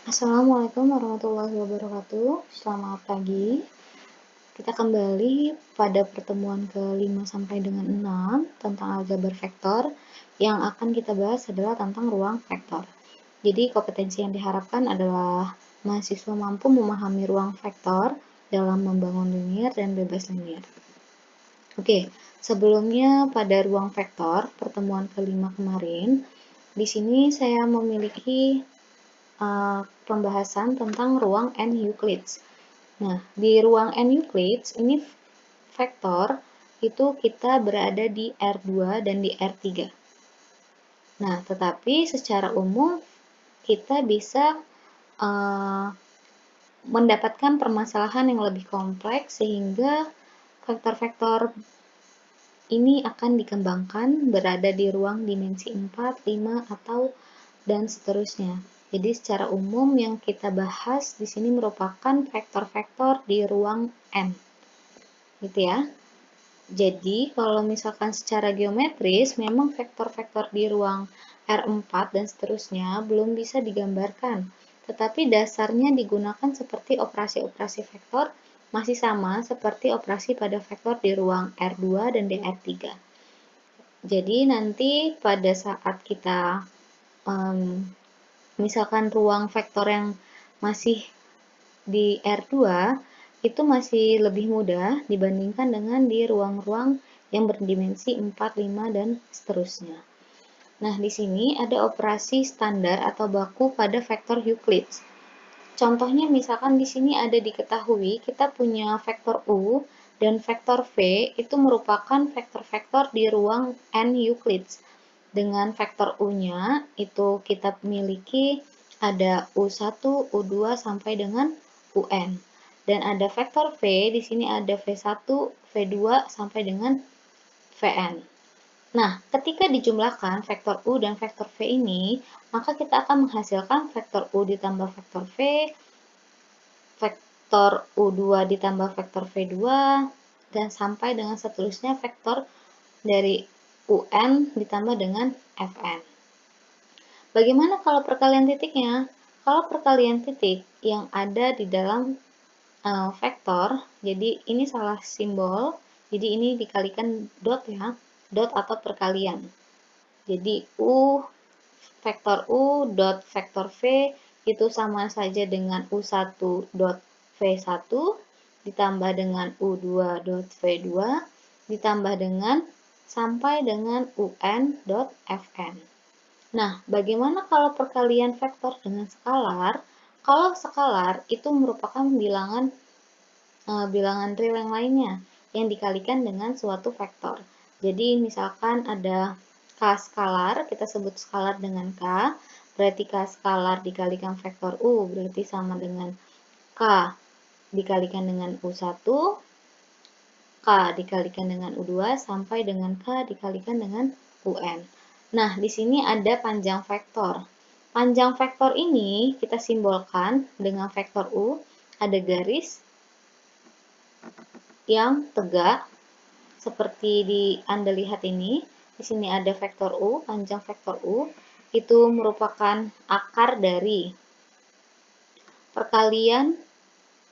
Assalamualaikum warahmatullahi wabarakatuh. Selamat pagi. Kita kembali pada pertemuan ke-5 sampai dengan 6 tentang aljabar vektor. Yang akan kita bahas adalah tentang ruang vektor. Jadi kompetensi yang diharapkan adalah mahasiswa mampu memahami ruang vektor dalam membangun linear dan bebas linear. Oke, sebelumnya pada ruang vektor pertemuan ke-5 kemarin, di sini saya memiliki pembahasan tentang ruang N Euclides. Nah, di ruang N Euclides ini vektor itu kita berada di R2 dan di R3. Nah, tetapi secara umum kita bisa mendapatkan permasalahan yang lebih kompleks sehingga vektor-vektor ini akan dikembangkan berada di ruang dimensi 4, 5, atau dan seterusnya. Jadi secara umum yang kita bahas di sini merupakan vektor-vektor di ruang N. Gitu ya. Jadi kalau misalkan secara geometris memang vektor-vektor di ruang R4 dan seterusnya belum bisa digambarkan. Tetapi dasarnya digunakan seperti operasi-operasi vektor masih sama seperti operasi pada vektor di ruang R2 dan di R3. Jadi nanti pada saat kita misalkan ruang vektor yang masih di R2 itu masih lebih mudah dibandingkan dengan di ruang-ruang yang berdimensi 4, 5, dan seterusnya. Nah, di sini ada operasi standar atau baku pada vektor Euclides. Contohnya misalkan di sini ada diketahui kita punya vektor U dan vektor V itu merupakan vektor-vektor di ruang N Euclides. Dengan vektor U-nya itu kita miliki ada U1, U2 sampai dengan UN. Dan ada vektor V, di sini ada V1, V2 sampai dengan Vn. Nah, ketika dijumlahkan vektor U dan vektor V ini, maka kita akan menghasilkan vektor U ditambah vektor V, vektor U2 ditambah vektor V2, dan sampai dengan seterusnya vektor dari UN ditambah dengan Fn. Bagaimana kalau perkalian titiknya? Kalau perkalian titik yang ada di dalam vektor, jadi ini salah simbol, jadi ini dikalikan dot ya, dot atau perkalian. Jadi vektor U dot vektor V itu sama saja dengan U1 dot V1 ditambah dengan U2 dot V2 ditambah dengan sampai dengan UN dot Fn. Nah, bagaimana kalau perkalian vektor dengan skalar? Kalau skalar itu merupakan bilangan real yang lainnya yang dikalikan dengan suatu vektor. Jadi misalkan ada K skalar, kita sebut skalar dengan K, berarti K skalar dikalikan vektor U, berarti sama dengan K dikalikan dengan U1, K dikalikan dengan U2, sampai dengan K dikalikan dengan UN. Nah, di sini ada panjang vektor. Panjang vektor ini kita simbolkan dengan vektor U, ada garis yang tegak seperti Anda lihat ini. Di sini ada vektor U, panjang vektor U itu merupakan akar dari perkalian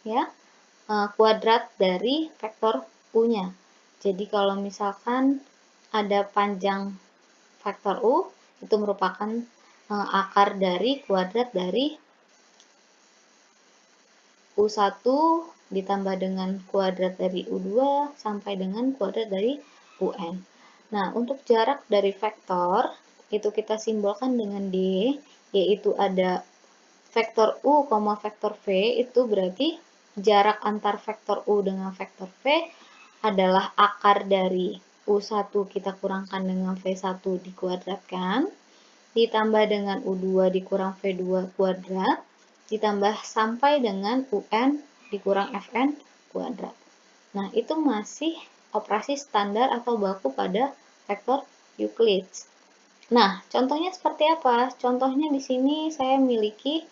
ya kuadrat dari vektor U-nya. Jadi kalau misalkan ada panjang vektor U itu merupakan akar dari kuadrat dari U1 ditambah dengan kuadrat dari U2 sampai dengan kuadrat dari UN. Nah, untuk jarak dari vektor itu kita simbolkan dengan D, yaitu ada vektor U, vektor V, itu berarti jarak antar vektor U dengan vektor V adalah akar dari U1 kita kurangkan dengan V1 dikuadratkan, ditambah dengan U2 dikurang V2 kuadrat, ditambah sampai dengan UN dikurang Fn kuadrat. Nah, itu masih operasi standar atau baku pada vektor Euclides. Nah, contohnya seperti apa? Contohnya di sini saya miliki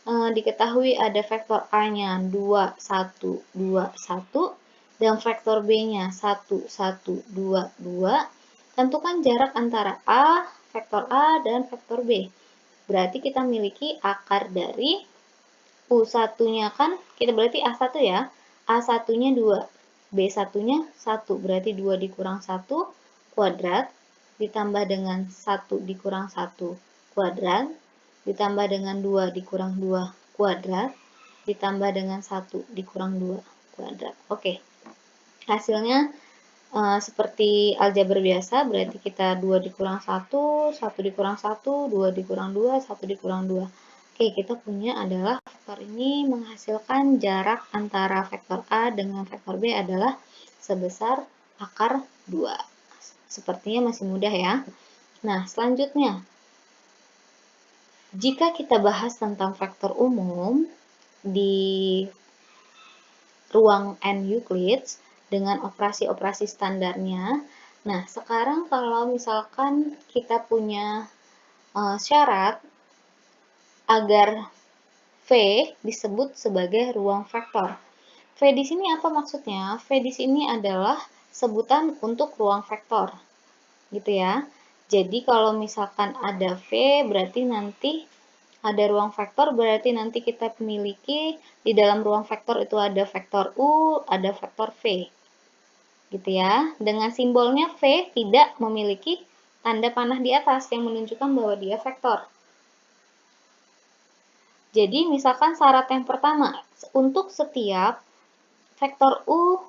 diketahui ada vektor A-nya 2, 1, 2, 1, dan vektor B-nya 1, 1, 2, 2. Tentukan jarak antara vektor A, dan vektor B. Berarti kita miliki akar dari U1-nya kan, kita berarti A1 ya, A1-nya 2, B1-nya 1, berarti 2 dikurang 1 kuadrat, ditambah dengan 1 dikurang 1 kuadrat, ditambah dengan 2 dikurang 2 kuadrat, ditambah dengan 1 dikurang 2 kuadrat. Oke, hasilnya seperti aljabar biasa, berarti kita 2 dikurang 1, 1 dikurang 1, 2 dikurang 2, 1 dikurang 2. Oke, kita punya adalah vektor ini menghasilkan jarak antara vektor A dengan vektor B adalah sebesar akar 2. Sepertinya masih mudah ya. Nah, selanjutnya, jika kita bahas tentang vektor umum di ruang N Euclides dengan operasi-operasi standarnya. Nah, sekarang kalau misalkan kita punya syarat agar V disebut sebagai ruang vektor. V di sini apa maksudnya? V di sini adalah sebutan untuk ruang vektor. Gitu ya. Jadi kalau misalkan ada V berarti nanti ada ruang vektor, berarti nanti kita memiliki di dalam ruang vektor itu ada vektor U, ada vektor V. Gitu ya. Dengan simbolnya V tidak memiliki tanda panah di atas yang menunjukkan bahwa dia vektor. Jadi misalkan syarat yang pertama, untuk setiap vektor U,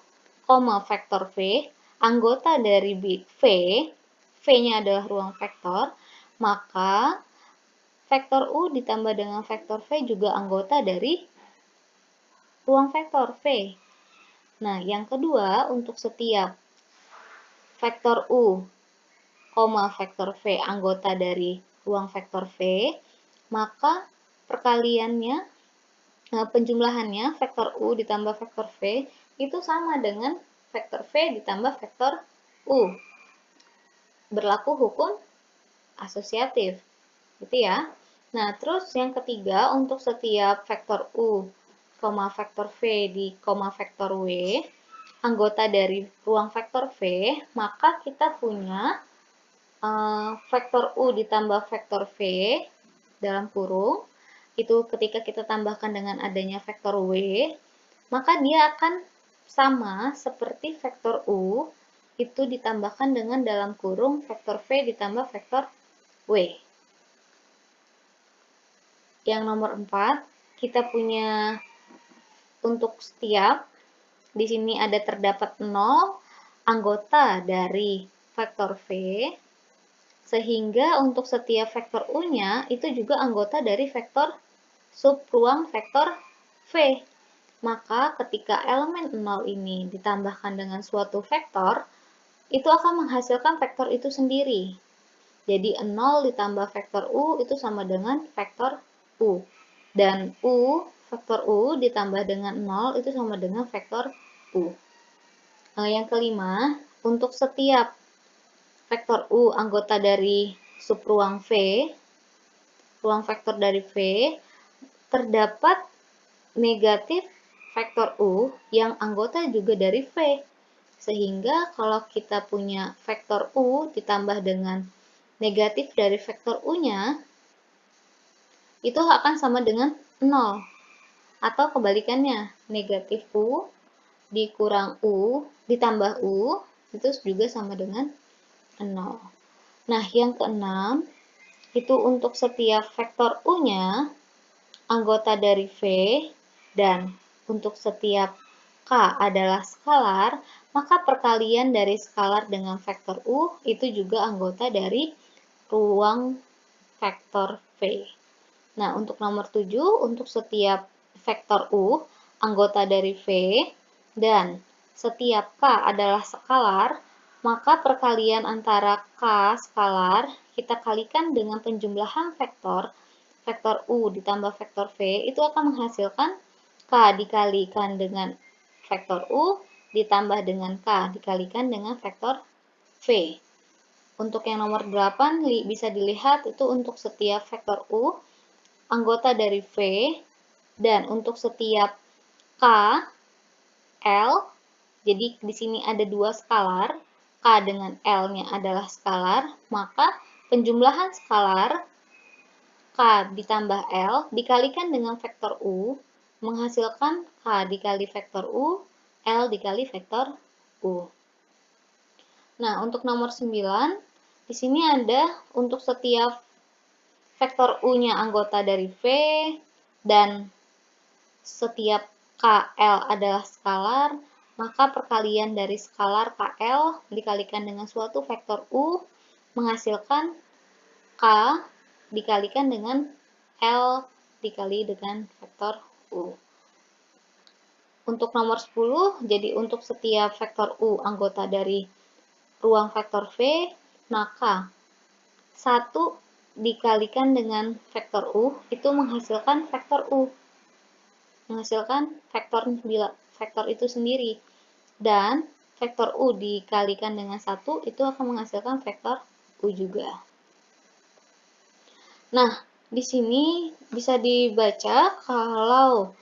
vektor V, anggota dari V, V-nya adalah ruang vektor, maka vektor U ditambah dengan vektor V juga anggota dari ruang vektor V. Nah, yang kedua, untuk setiap vektor U, vektor V anggota dari ruang vektor V, maka perkaliannya, penjumlahannya vektor U ditambah vektor V itu sama dengan vektor V ditambah vektor U. Berlaku hukum asosiatif. Gitu ya. Nah, terus yang ketiga, untuk setiap vektor U, vektor V di vektor W, anggota dari ruang vektor V, maka kita punya vektor U ditambah vektor V dalam kurung, itu ketika kita tambahkan dengan adanya vektor W, maka dia akan sama seperti vektor U, itu ditambahkan dengan dalam kurung vektor V ditambah vektor W. Yang nomor 4, kita punya untuk setiap, di sini ada terdapat 0 anggota dari vektor V, sehingga untuk setiap vektor U-nya itu juga anggota dari vektor subruang vektor V. Maka ketika elemen 0 ini ditambahkan dengan suatu vektor, itu akan menghasilkan vektor itu sendiri. Jadi 0 ditambah vektor U itu sama dengan vektor U. Dan vektor U ditambah dengan 0 itu sama dengan vektor U. Yang kelima, untuk setiap vektor U anggota dari subruang V, ruang vektor dari V, terdapat negatif vektor U yang anggota juga dari V. Sehingga kalau kita punya vektor U ditambah dengan negatif dari vektor U-nya, itu akan sama dengan 0. Atau kebalikannya, negatif U dikurang U ditambah U, itu juga sama dengan 0. Nah, yang keenam, itu untuk setiap vektor U-nya, anggota dari V, dan untuk setiap K adalah skalar, maka perkalian dari skalar dengan vektor U itu juga anggota dari ruang vektor V. Nah, untuk nomor 7, untuk setiap vektor U, anggota dari V, dan setiap K adalah skalar, maka perkalian antara K skalar kita kalikan dengan penjumlahan vektor U ditambah vektor V, itu akan menghasilkan K dikalikan dengan vektor U ditambah dengan K dikalikan dengan vektor V. Untuk yang nomor 8 bisa dilihat itu untuk setiap vektor U, anggota dari V, dan untuk setiap K, L, jadi di sini ada dua skalar, K dengan L-nya adalah skalar, maka penjumlahan skalar K ditambah L dikalikan dengan vektor U, menghasilkan K dikali vektor U, L dikali vektor U. Nah, untuk nomor 9, di sini ada untuk setiap vektor U-nya anggota dari V dan setiap KL adalah skalar, maka perkalian dari skalar KL dikalikan dengan suatu vektor U menghasilkan K dikalikan dengan L dikali dengan vektor U. Untuk nomor 10, jadi untuk setiap vektor U anggota dari ruang vektor V, maka 1 dikalikan dengan vektor U itu menghasilkan vektor U. Menghasilkan vektor itu sendiri. Dan vektor U dikalikan dengan 1 itu akan menghasilkan vektor U juga. Nah, di sini bisa dibaca kalau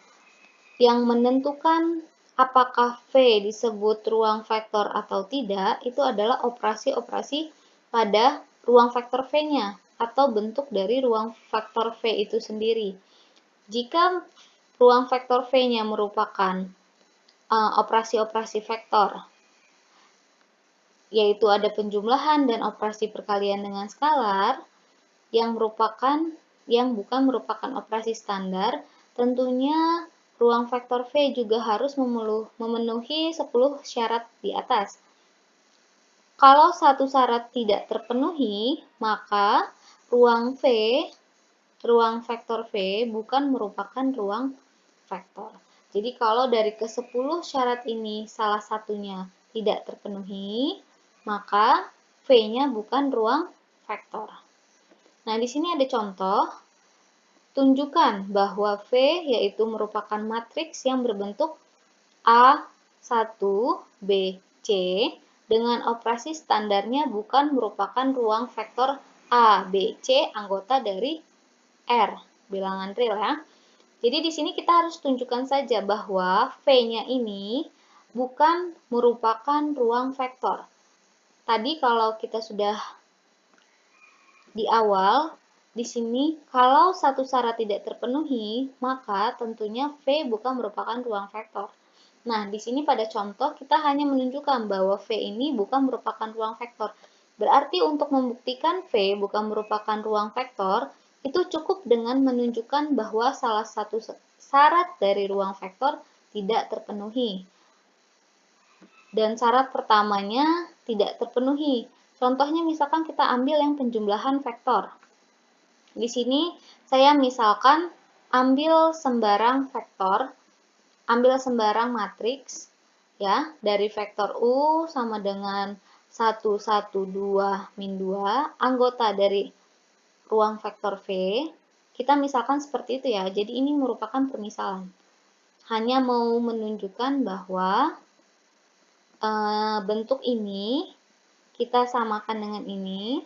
yang menentukan apakah V disebut ruang vektor atau tidak, itu adalah operasi-operasi pada ruang vektor V-nya atau bentuk dari ruang vektor V itu sendiri. Jika ruang vektor V-nya merupakan operasi-operasi vektor, yaitu ada penjumlahan dan operasi perkalian dengan skalar, yang bukan merupakan operasi standar, tentunya ruang vektor V juga harus memenuhi 10 syarat di atas. Kalau satu syarat tidak terpenuhi, maka ruang vektor V bukan merupakan ruang vektor. Jadi kalau dari ke-10 syarat ini salah satunya tidak terpenuhi, maka V-nya bukan ruang vektor. Nah, di sini ada contoh. Tunjukkan bahwa V yaitu merupakan matriks yang berbentuk A1, B, C dengan operasi standarnya bukan merupakan ruang vektor A, B, C anggota dari R, bilangan real ya. Jadi di sini kita harus tunjukkan saja bahwa V-nya ini bukan merupakan ruang vektor. Tadi kalau kita sudah di awal, di sini, kalau satu syarat tidak terpenuhi, maka tentunya V bukan merupakan ruang vektor. Nah, di sini pada contoh kita hanya menunjukkan bahwa V ini bukan merupakan ruang vektor. Berarti untuk membuktikan V bukan merupakan ruang vektor, itu cukup dengan menunjukkan bahwa salah satu syarat dari ruang vektor tidak terpenuhi. Dan syarat pertamanya tidak terpenuhi. Contohnya misalkan kita ambil yang penjumlahan vektor. Di sini saya misalkan ambil sembarang vektor, ambil sembarang matriks ya, dari vektor U sama dengan 1, 1, 2, min 2, anggota dari ruang vektor V. Kita misalkan seperti itu ya. Jadi ini merupakan permisalan. Hanya mau menunjukkan bahwa bentuk ini kita samakan dengan ini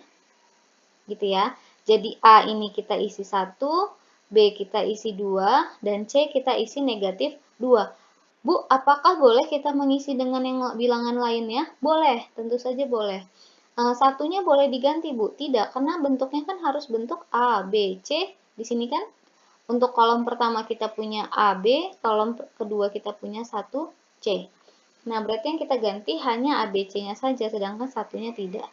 gitu ya. Jadi A ini kita isi 1, B kita isi 2, dan C kita isi negatif 2. Bu, apakah boleh kita mengisi dengan yang bilangan lainnya? Boleh, tentu saja boleh. Satunya boleh diganti, Bu. Tidak, karena bentuknya kan harus bentuk A, B, C. Di sini kan untuk kolom pertama kita punya A, B, kolom kedua kita punya 1, C. Nah, berarti yang kita ganti hanya A, B, C-nya saja, sedangkan satunya tidak.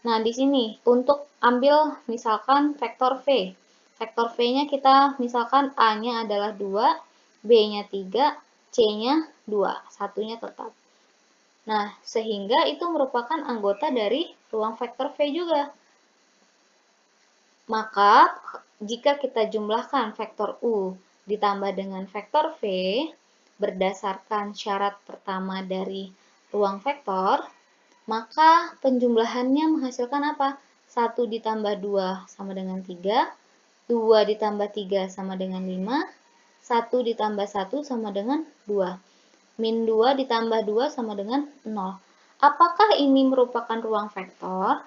Nah, di sini untuk ambil misalkan vektor V. Vektor V-nya kita misalkan A-nya adalah 2, B-nya 3, C-nya 2, satunya tetap. Nah, sehingga itu merupakan anggota dari ruang vektor V juga. Maka, jika kita jumlahkan vektor U ditambah dengan vektor V, berdasarkan syarat pertama dari ruang vektor, maka penjumlahannya menghasilkan apa? 1 ditambah 2 sama dengan 3, 2 ditambah 3 sama dengan 5, 1 ditambah 1 sama dengan 2. Min 2 ditambah 2 sama dengan 0. Apakah ini merupakan ruang vektor?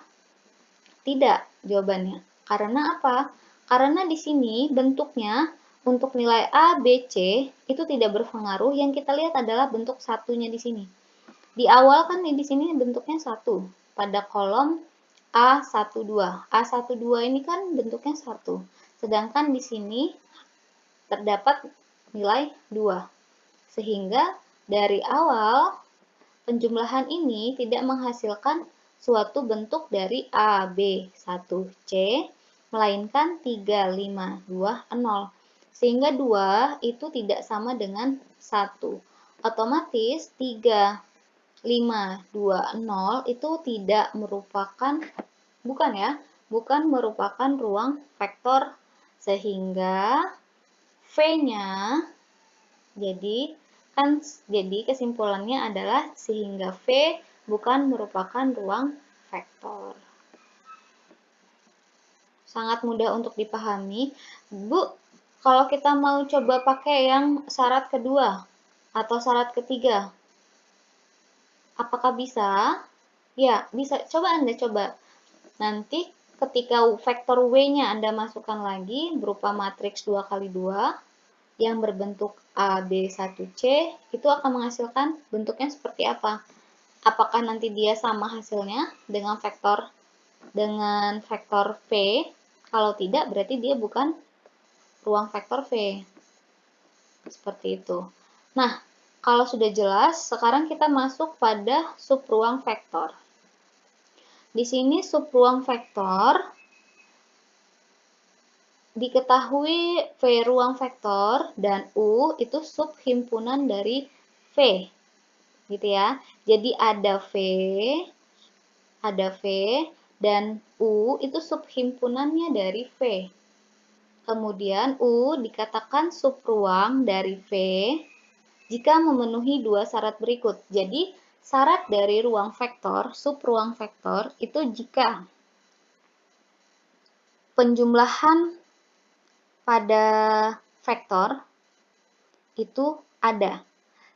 Tidak, jawabannya. Karena apa? Karena di sini bentuknya untuk nilai A, B, C itu tidak berpengaruh. Yang kita lihat adalah bentuk satunya di sini. Di awal kan di sini bentuknya 1 pada kolom A12. A12 ini kan bentuknya 1. Sedangkan di sini terdapat nilai 2. Sehingga dari awal penjumlahan ini tidak menghasilkan suatu bentuk dari A, B, 1, C, melainkan 3, 5, 2, 0. Sehingga 2 itu tidak sama dengan 1. Otomatis 3, 5, 2, 0 itu tidak merupakan, bukan merupakan ruang vektor. Sehingga V-nya, jadi kesimpulannya adalah sehingga V bukan merupakan ruang vektor. Sangat mudah untuk dipahami. Bu, kalau kita mau coba pakai yang syarat kedua atau syarat ketiga, apakah bisa? Ya, bisa. Coba Anda coba. Nanti ketika vektor W-nya Anda masukkan lagi berupa matriks 2 kali 2 yang berbentuk A, B, 1C, itu akan menghasilkan bentuknya seperti apa? Apakah nanti dia sama hasilnya dengan vektor V? Kalau tidak, berarti dia bukan ruang vektor V. Seperti itu. Nah, kalau sudah jelas, sekarang kita masuk pada subruang vektor. Di sini subruang vektor diketahui V ruang vektor dan U itu subhimpunan dari V. Gitu ya. Jadi ada V dan U itu subhimpunannya dari V. Kemudian U dikatakan subruang dari V jika memenuhi dua syarat berikut. Jadi syarat dari ruang vektor, subruang vektor itu jika penjumlahan pada vektor itu ada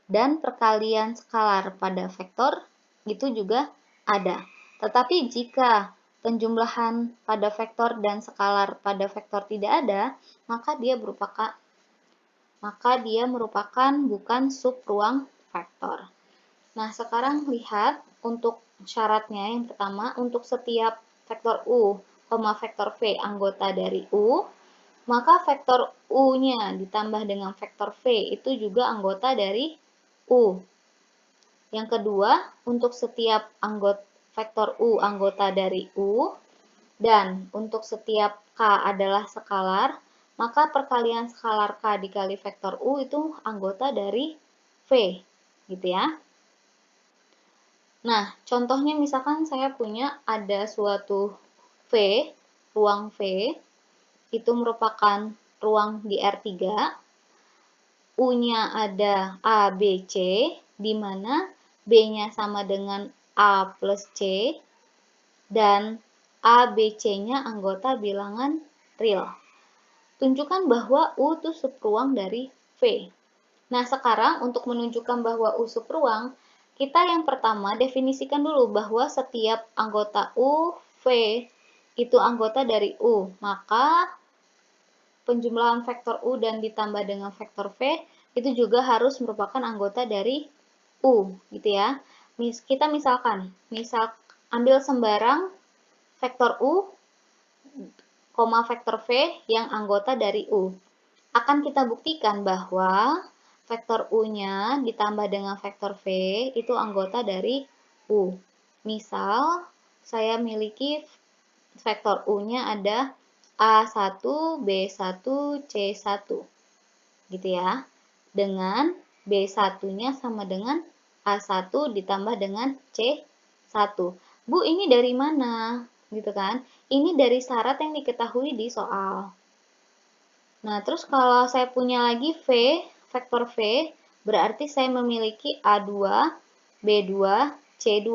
dan perkalian skalar pada vektor itu juga ada. Tetapi jika penjumlahan pada vektor dan skalar pada vektor tidak ada, maka dia merupakan bukan subruang vektor. Nah, sekarang lihat untuk syaratnya. Yang pertama, untuk setiap vektor U, vektor V anggota dari U, maka vektor U-nya ditambah dengan vektor V itu juga anggota dari U. Yang kedua, untuk setiap vektor U anggota dari U, dan untuk setiap K adalah skalar, maka perkalian skalar K dikali vektor U itu anggota dari V. Gitu ya. Nah, contohnya misalkan saya punya ada suatu V, ruang V, itu merupakan ruang di R3, U-nya ada A, B, C, di mana B-nya sama dengan A plus C, dan A, B, C-nya anggota bilangan real. Tunjukkan bahwa U itu subruang dari V. Nah, sekarang untuk menunjukkan bahwa U subruang, kita yang pertama definisikan dulu bahwa setiap anggota U, V, itu anggota dari U. Maka penjumlahan vektor U dan ditambah dengan vektor V itu juga harus merupakan anggota dari U, gitu ya. Kita misalkan, ambil sembarang vektor U, vektor V yang anggota dari U. Akan kita buktikan bahwa vektor U-nya ditambah dengan vektor V itu anggota dari U. Misal, saya miliki vektor U-nya ada A1, B1, C1. Gitu ya. Dengan B1-nya sama dengan A1 ditambah dengan C1. Bu, ini dari mana? Gitu kan. Ini dari syarat yang diketahui di soal. Nah, terus kalau saya punya lagi vektor V, berarti saya memiliki A2, B2, C2.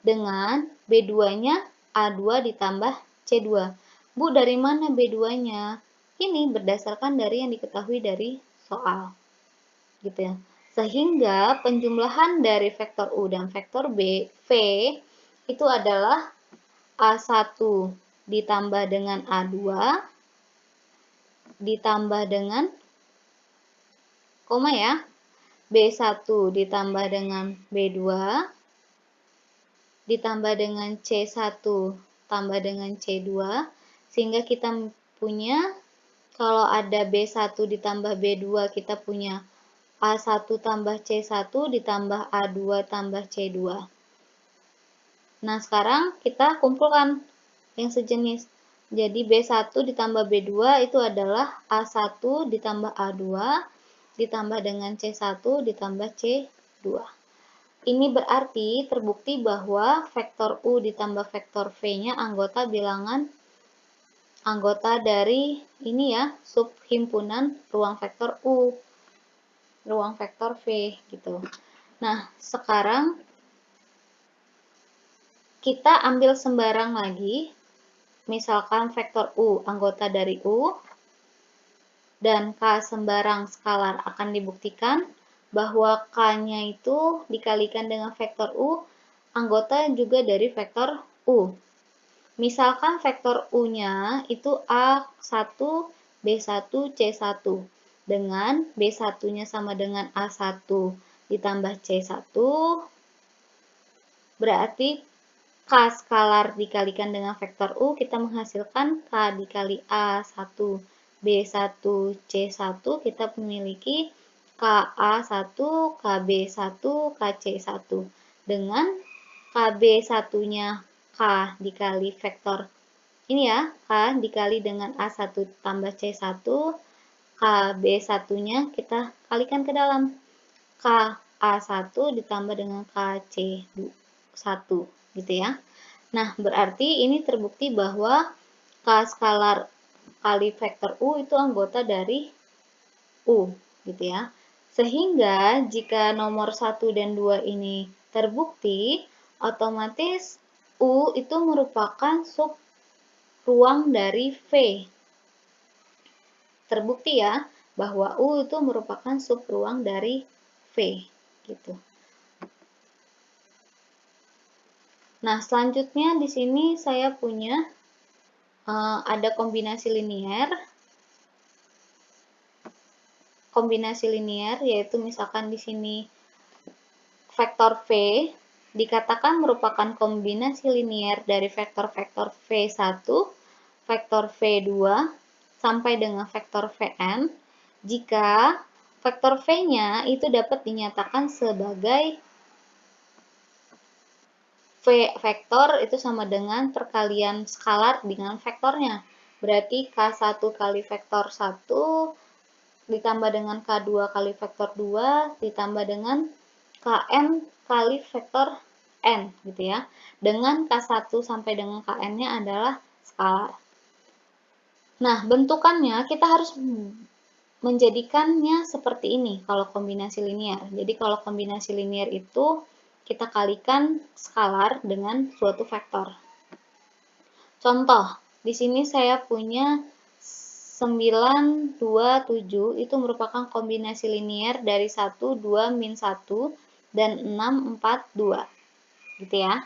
Dengan B2-nya A2 ditambah C2. Bu, dari mana B2-nya? Ini berdasarkan dari yang diketahui dari soal. Gitu ya. Sehingga penjumlahan dari vektor U dan vektor V itu adalah A1 ditambah dengan A2 ditambah dengan koma ya. B1 ditambah dengan B2 ditambah dengan C1 tambah dengan C2 sehingga kita punya kalau ada B1 ditambah B2, kita punya A1 tambah C1 ditambah A2 tambah C2. Nah, sekarang kita kumpulkan yang sejenis. Jadi B1 ditambah B2 itu adalah A1 ditambah A2 ditambah dengan C1 ditambah C2. Ini berarti terbukti bahwa vektor U ditambah vektor V-nya anggota bilangan anggota dari ini ya, subhimpunan ruang vektor U, ruang vektor V gitu. Nah, sekarang kita ambil sembarang lagi. Misalkan vektor U anggota dari U dan K sembarang skalar akan dibuktikan bahwa K-nya itu dikalikan dengan vektor U anggota juga dari vektor U. Misalkan vektor U-nya itu A1, B1, C1 dengan B1-nya sama dengan A1 ditambah C1 berarti K skalar dikalikan dengan vektor U, kita menghasilkan K dikali A1, B1, C1, kita memiliki KA1, KB1, KC1. Dengan KB1-nya K dikali vektor, ini ya, K dikali dengan A1 tambah C1, KB1-nya kita kalikan ke dalam. KA1 ditambah dengan KC1 gitu ya. Nah, berarti ini terbukti bahwa K skalar kali vektor U itu anggota dari U gitu ya. Sehingga jika nomor 1 dan 2 ini terbukti, otomatis U itu merupakan sub ruang dari V. Terbukti ya bahwa U itu merupakan sub ruang dari V gitu. Nah, selanjutnya di sini saya punya ada kombinasi linier. Kombinasi linier yaitu misalkan di sini vektor V dikatakan merupakan kombinasi linier dari vektor-vektor V1, vektor V2 sampai dengan vektor Vn jika vektor V-nya itu dapat dinyatakan sebagai V vektor itu sama dengan perkalian skalar dengan vektornya. Berarti K1 kali vektor 1 ditambah dengan K2 kali vektor 2 ditambah dengan Kn kali vektor N gitu ya. Dengan K1 sampai dengan Kn-nya adalah skalar. Nah, bentukannya kita harus menjadikannya seperti ini kalau kombinasi linier. Jadi kalau kombinasi linier itu kita kalikan skalar dengan suatu vektor. Contoh, di sini saya punya 9, 2, 7 itu merupakan kombinasi linier dari 1, 2, min 1, dan 6, 4, 2. Gitu ya.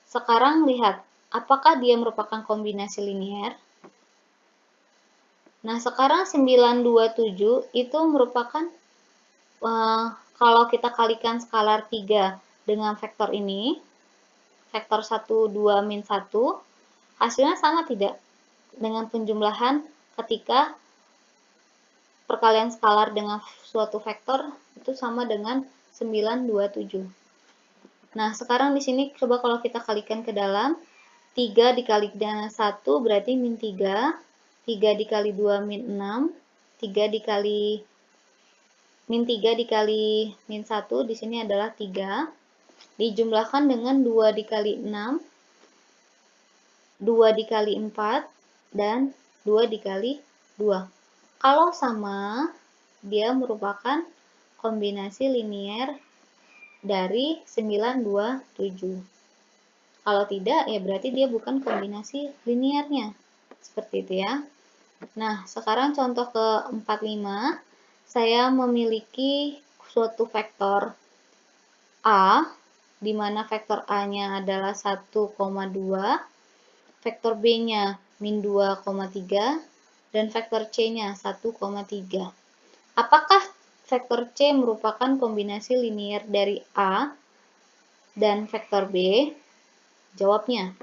Sekarang lihat, apakah dia merupakan kombinasi linier? Nah, sekarang 9, 2, 7 itu merupakan, kalau kita kalikan skalar 3 dengan vektor ini, vektor 1, 2, min 1, hasilnya sama tidak? Dengan penjumlahan ketika perkalian skalar dengan suatu vektor itu sama dengan 9, 2, 7. Nah, sekarang di sini coba kalau kita kalikan ke dalam, 3 dikali dengan 1 berarti min 3, 3 dikali 2 min 6, 3 dikali min 3 dikali min 1 di sini adalah 3, dijumlahkan dengan 2 dikali 6, 2 dikali 4, dan 2 dikali 2. Kalau sama, dia merupakan kombinasi linier dari 9, 2, 7. Kalau tidak, ya berarti dia bukan kombinasi liniernya. Seperti itu ya. Nah, sekarang contoh ke 45, saya memiliki suatu vektor A, di mana vektor A-nya adalah 1,2, vektor B-nya min 2,3, dan vektor C-nya 1,3. Apakah vektor C merupakan kombinasi linier dari A dan vektor B? Jawabnya.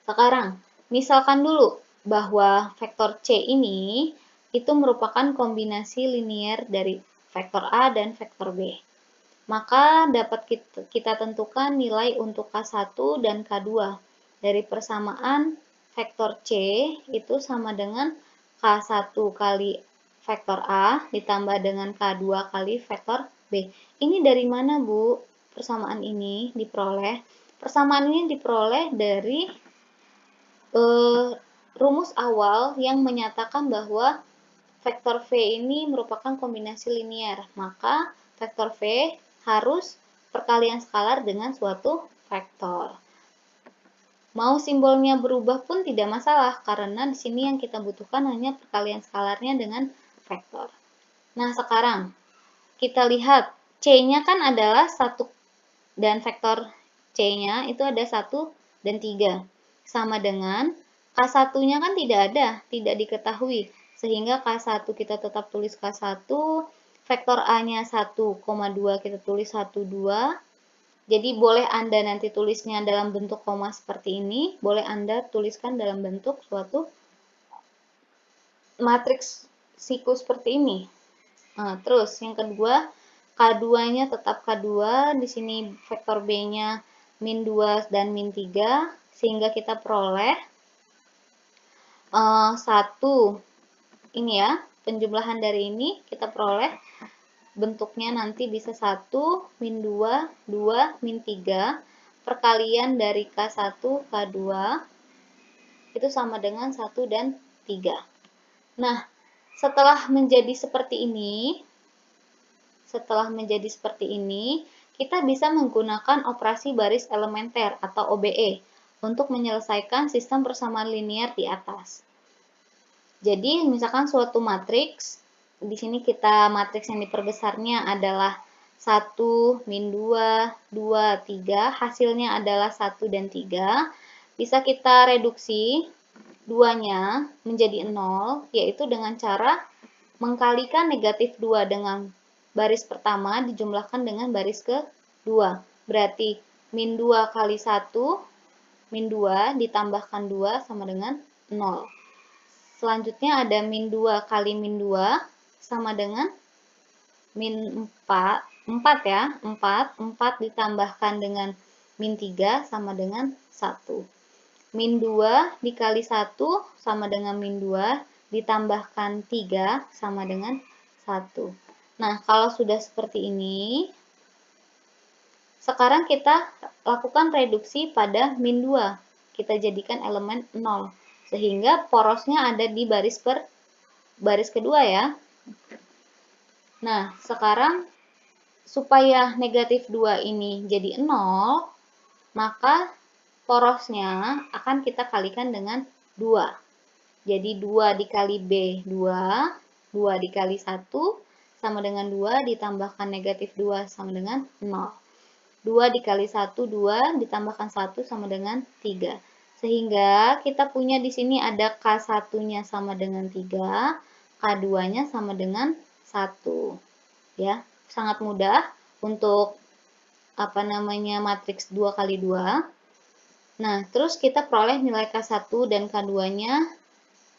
Sekarang, misalkan dulu bahwa vektor C ini itu merupakan kombinasi linier dari vektor A dan vektor B. Maka dapat kita tentukan nilai untuk K1 dan K2 dari persamaan vektor C itu sama dengan K1 kali vektor A ditambah dengan K2 kali vektor B. Ini dari mana, Bu? Persamaan ini diperoleh. Persamaan ini diperoleh dari rumus awal yang menyatakan bahwa vektor V ini merupakan kombinasi linier. Maka vektor V harus perkalian skalar dengan suatu vektor. Mau simbolnya berubah pun tidak masalah, karena di sini yang kita butuhkan hanya perkalian skalarnya dengan vektor. Nah, sekarang kita lihat C-nya kan adalah 1 dan vektor C-nya itu ada 1 dan 3. Sama dengan K1-nya kan tidak ada, tidak diketahui. Sehingga K1 kita tetap tulis K1, vektor A-nya 1,2 kita tulis 1,2. Jadi boleh Anda nanti tulisnya dalam bentuk koma seperti ini, boleh Anda tuliskan dalam bentuk suatu matriks siku seperti ini. Nah, terus yang kedua, K2-nya tetap K2, di sini vektor B-nya min 2 dan min 3, sehingga kita peroleh 1, ini ya, penjumlahan dari ini kita peroleh bentuknya nanti bisa 1, min 2, 2, min 3, perkalian dari K1, K2, itu sama dengan 1 dan 3. Nah, setelah menjadi seperti ini, kita bisa menggunakan operasi baris elementer atau OBE untuk menyelesaikan sistem persamaan linier di atas. Jadi, misalkan suatu matriks, di sini matriks yang diperbesarnya adalah 1, min 2, 2, 3, hasilnya adalah 1 dan 3, bisa kita reduksi 2-nya menjadi 0, yaitu dengan cara mengkalikan negatif 2 dengan baris pertama dijumlahkan dengan baris kedua. Berarti min 2 kali 1, min 2 ditambahkan 2 sama dengan 0. Selanjutnya ada min 2 kali min 2 sama dengan min 4, 4 ya, 4 ditambahkan dengan min 3 sama dengan 1. Min 2 dikali 1 sama dengan min 2, ditambahkan 3 sama dengan 1. Nah, kalau sudah seperti ini, sekarang kita lakukan reduksi pada min 2. Kita jadikan elemen 0. Sehingga porosnya ada di baris kedua ya. Nah, sekarang supaya negatif 2 ini jadi 0, maka porosnya akan kita kalikan dengan 2. Jadi 2 dikali B, 2. 2 dikali 1 sama dengan 2, ditambahkan negatif 2 sama dengan 0. 2 dikali 1, 2, ditambahkan 1 sama dengan 3. Sehingga kita punya di sini ada K1-nya sama dengan 3, K2-nya sama dengan 1. Ya, sangat mudah untuk matriks 2 kali 2. Nah, terus kita peroleh nilai K1 dan K2-nya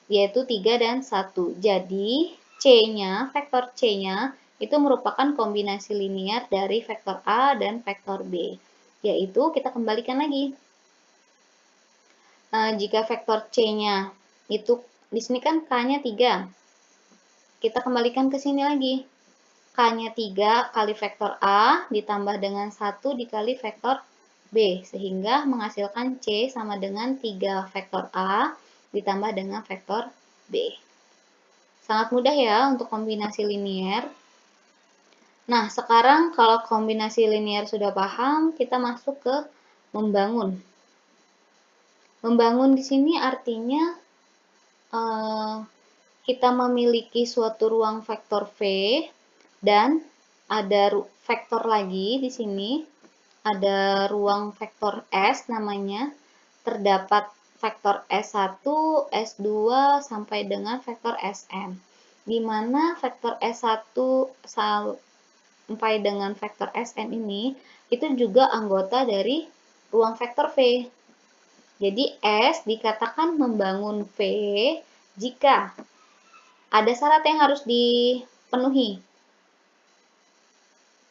yaitu 3 dan 1. Jadi, C-nya, vektor C-nya itu merupakan kombinasi linier dari vektor A dan vektor B. Yaitu kita kembalikan lagi. Jika vektor C-nya itu di sini kan K-nya 3. Kita kembalikan ke sini lagi. K-nya 3 kali vektor A ditambah dengan 1 dikali vektor B. Sehingga menghasilkan C sama dengan 3 vektor A ditambah dengan vektor B. Sangat mudah ya untuk kombinasi linier. Nah, sekarang kalau kombinasi linier sudah paham, kita masuk ke membangun. Membangun di sini artinya kita memiliki suatu ruang vektor V dan ada vektor lagi di sini, ada ruang vektor S namanya, terdapat vektor S1, S2 sampai dengan vektor Sn. Di mana vektor S1 sampai dengan vektor Sn ini itu juga anggota dari ruang vektor V. Jadi S dikatakan membangun V jika ada syarat yang harus dipenuhi.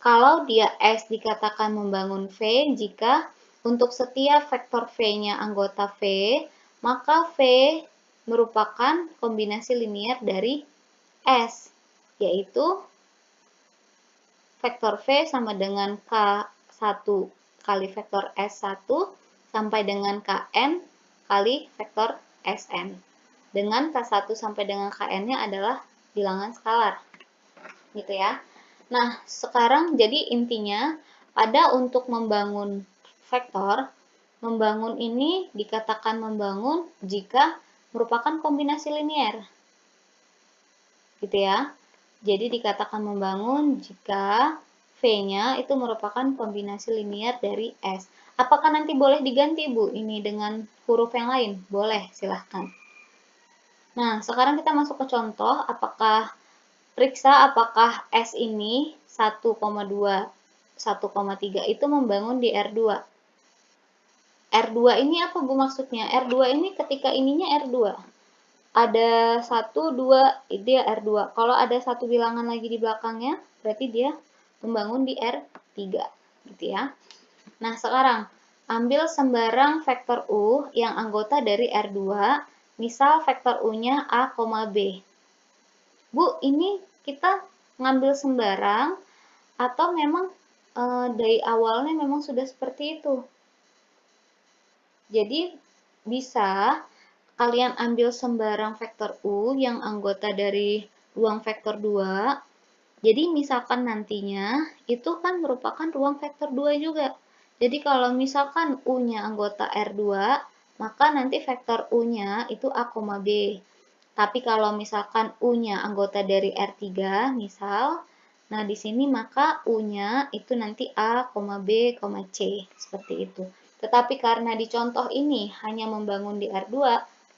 Kalau dia S dikatakan membangun V jika untuk setiap vektor V-nya anggota V, maka V merupakan kombinasi linear dari S, yaitu vektor V sama dengan K1 kali vektor S1 sampai dengan Kn kali vektor Sn. Dengan K1 sampai dengan Kn-nya adalah bilangan skalar. Gitu ya. Nah, sekarang jadi intinya pada untuk membangun vektor, membangun ini dikatakan membangun jika merupakan kombinasi linear. Gitu ya. Jadi dikatakan membangun jika V-nya itu merupakan kombinasi linear dari S. Apakah nanti boleh diganti, Bu, ini dengan huruf yang lain? Boleh, silahkan. Nah, sekarang kita masuk ke contoh, periksa apakah S ini 1,2, 1,3 itu membangun di R2. R2 ini apa, Bu, maksudnya? R2 ini ketika ininya R2. Ada 1, 2, dia R2. Kalau ada satu bilangan lagi di belakangnya, berarti dia membangun di R3. Gitu ya. Nah, sekarang ambil sembarang vektor U yang anggota dari R2, misal vektor U-nya A, B. Bu, ini kita ngambil sembarang atau memang dari awalnya memang sudah seperti itu? Jadi, bisa kalian ambil sembarang vektor U yang anggota dari ruang vektor 2. Jadi, misalkan nantinya itu kan merupakan ruang vektor 2 juga. Jadi, kalau misalkan U-nya anggota R2, maka nanti vektor U-nya itu A, B. Tapi kalau misalkan U-nya anggota dari R3, misal, nah di sini maka U-nya itu nanti A, B, C, seperti itu. Tetapi karena di contoh ini hanya membangun di R2,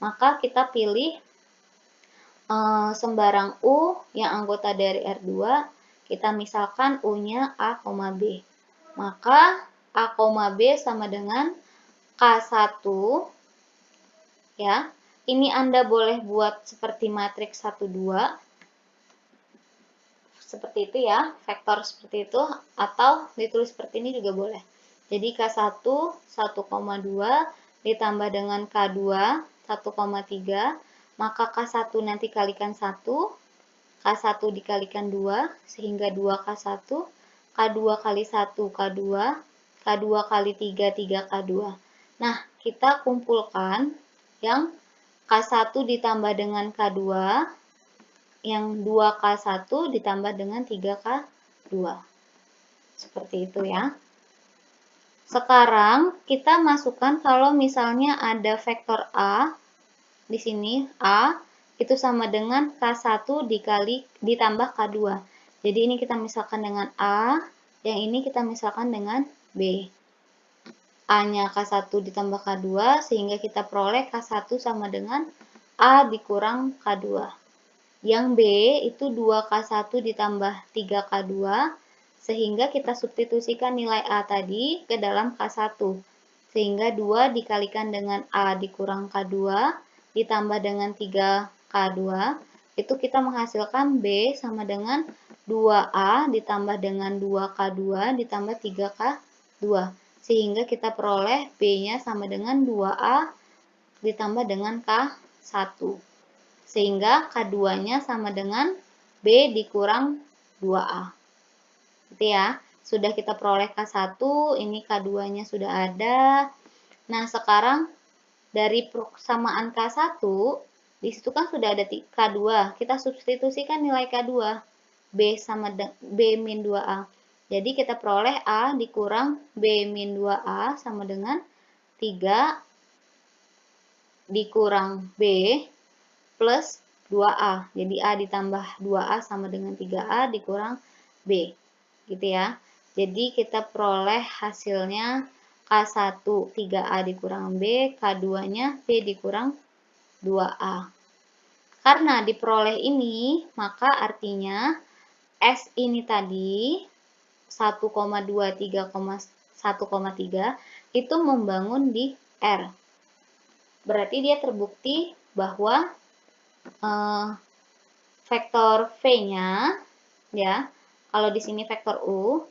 maka kita pilih sembarang U yang anggota dari R2, kita misalkan U-nya A, B. Maka A, B sama dengan K1, ya. Ini Anda boleh buat seperti matriks 1, 2. Seperti itu ya, vektor seperti itu. Atau ditulis seperti ini juga boleh. Jadi K1, 1,2 ditambah dengan K2, 1,3. Maka K1 nanti kalikan 1. K1 dikalikan 2, sehingga 2K1. K2 kali 1, K2. K2 kali 3, 3K2. Nah, kita kumpulkan yang K1 ditambah dengan K2, yang 2K1 ditambah dengan 3K2. Seperti itu ya. Sekarang kita masukkan kalau misalnya ada vektor A, di sini A, itu sama dengan K1 ditambah K2. Jadi ini kita misalkan dengan A, yang ini kita misalkan dengan B. A-nya K1 ditambah K2, sehingga kita peroleh K1 sama dengan A dikurang K2. Yang B itu 2K1 ditambah 3K2, sehingga kita substitusikan nilai A tadi ke dalam K1. Sehingga 2 dikalikan dengan A dikurang K2, ditambah dengan 3K2, itu kita menghasilkan B sama dengan 2A ditambah dengan 2K2 ditambah 3K2. Sehingga kita peroleh B-nya sama dengan 2A ditambah dengan K1. Sehingga K2-nya sama dengan B dikurang 2A. Gitu ya. Sudah kita peroleh K1, ini K2-nya sudah ada. Nah, sekarang dari persamaan K1, di situ kan sudah ada K2. Kita substitusikan nilai K2. B sama B min 2A. Jadi kita peroleh A dikurang B min 2A sama dengan 3 dikurang B plus 2A. Jadi A ditambah 2A sama dengan 3A dikurang B. Gitu ya. Jadi kita peroleh hasilnya K1 3A dikurang B, K2-nya B dikurang 2A. Karena diperoleh ini, maka artinya S ini tadi 1,23,1,3 itu membangun di R. Berarti dia terbukti bahwa vektor V-nya, ya, kalau di sini vektor U,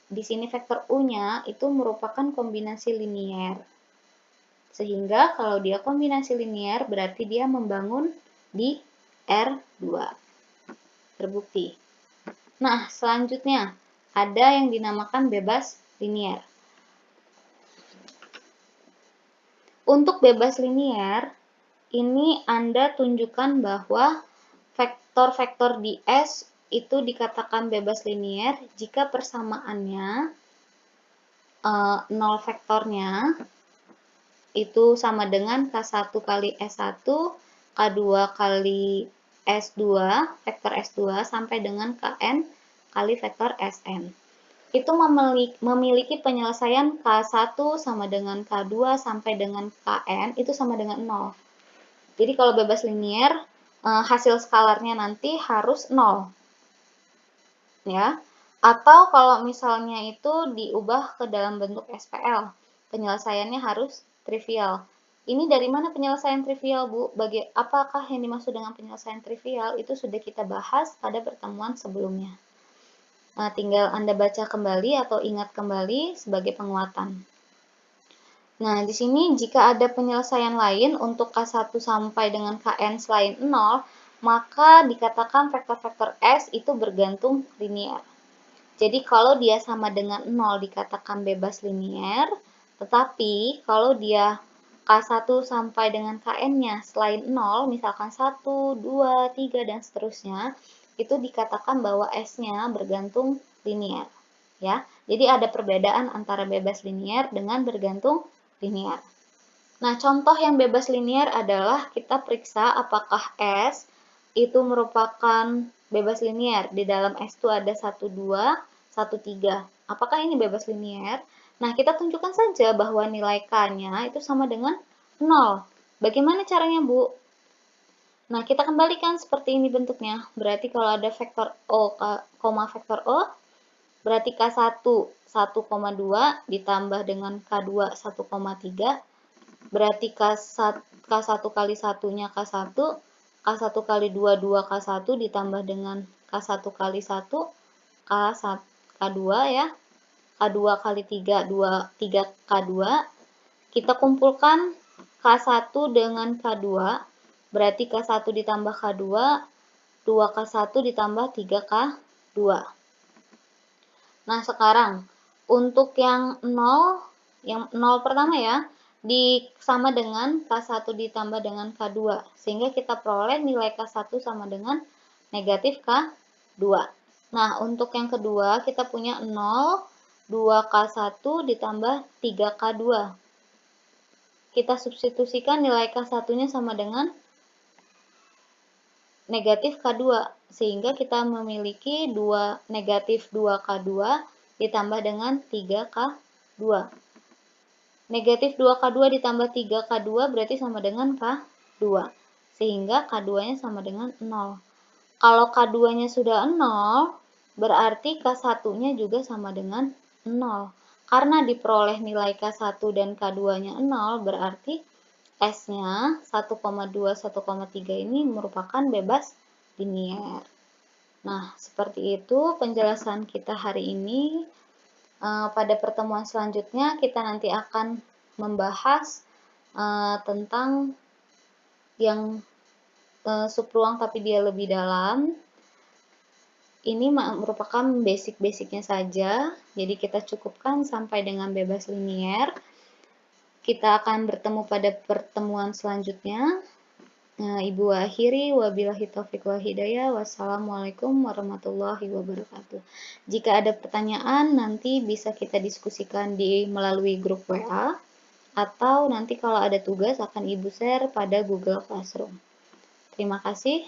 di sini vektor U-nya itu merupakan kombinasi linier. Sehingga kalau dia kombinasi linier, berarti dia membangun di R2. Terbukti. Nah, selanjutnya ada yang dinamakan bebas linier. Untuk bebas linier, ini Anda tunjukkan bahwa vektor-vektor di S itu dikatakan bebas linier jika persamaannya 0 vektornya itu sama dengan K1 kali S1, K2 kali S2, vektor S2 sampai dengan Kn kali vektor Sn. Itu memiliki penyelesaian K1 sama dengan K2 sampai dengan Kn itu sama dengan 0. Jadi kalau bebas linier, hasil skalarnya nanti harus 0. Ya. Atau kalau misalnya itu diubah ke dalam bentuk SPL, penyelesaiannya harus trivial. Ini dari mana penyelesaian trivial, Bu? Apakah yang dimaksud dengan penyelesaian trivial? Itu sudah kita bahas pada pertemuan sebelumnya. Nah, tinggal Anda baca kembali atau ingat kembali sebagai penguatan. Nah, di sini jika ada penyelesaian lain untuk K1 sampai dengan Kn selain 0, maka dikatakan vektor-vektor S itu bergantung linier. Jadi kalau dia sama dengan 0 dikatakan bebas linier, tetapi kalau dia K1 sampai dengan Kn-nya selain 0, misalkan 1, 2, 3, dan seterusnya, itu dikatakan bahwa S-nya bergantung linier. Ya, jadi ada perbedaan antara bebas linier dengan bergantung linier. Nah, contoh yang bebas linier adalah kita periksa apakah S itu merupakan bebas linier. Di dalam S itu ada 1, 2, 1, 3. Apakah ini bebas linier? Nah, kita tunjukkan saja bahwa nilai K-nya itu sama dengan 0. Bagaimana caranya, Bu? Nah, kita kembalikan seperti ini bentuknya. Berarti kalau ada vektor O, vektor O, berarti K1 1,2 ditambah dengan K2 1,3, berarti K1 kali 1-nya K1, K1 kali 2, 2K1 ditambah dengan K1 kali 1, K2 ya, K2 kali 3, 3K2, kita kumpulkan K1 dengan K2, berarti K1 ditambah K2, 2K1 ditambah 3K2. Nah, sekarang untuk yang 0 pertama ya, sama dengan K1 ditambah dengan K2. Sehingga kita peroleh nilai K1 sama dengan negatif K2. Nah, untuk yang kedua kita punya 0, 2K1 ditambah 3K2. Kita substitusikan nilai K1-nya sama dengan negatif K2, sehingga kita memiliki negatif 2K2 ditambah dengan 3K2. Negatif 2K2 ditambah 3K2 berarti sama dengan K2, sehingga K2-nya sama dengan 0. Kalau K2-nya sudah 0, berarti K1-nya juga sama dengan 0. Karena diperoleh nilai K1 dan K2-nya 0, berarti S-nya 1,2, 1,3 ini merupakan bebas linier. Nah, seperti itu penjelasan kita hari ini. Pada pertemuan selanjutnya kita nanti akan membahas tentang yang subruang tapi dia lebih dalam. Ini merupakan basic-basicnya saja, jadi kita cukupkan sampai dengan bebas linier. Kita akan bertemu pada pertemuan selanjutnya. Ibu akhiri, wabillahi taufiq wal hidayah. Wassalamualaikum warahmatullahi wabarakatuh. Jika ada pertanyaan, nanti bisa kita diskusikan melalui grup WA, atau nanti kalau ada tugas akan Ibu share pada Google Classroom. Terima kasih.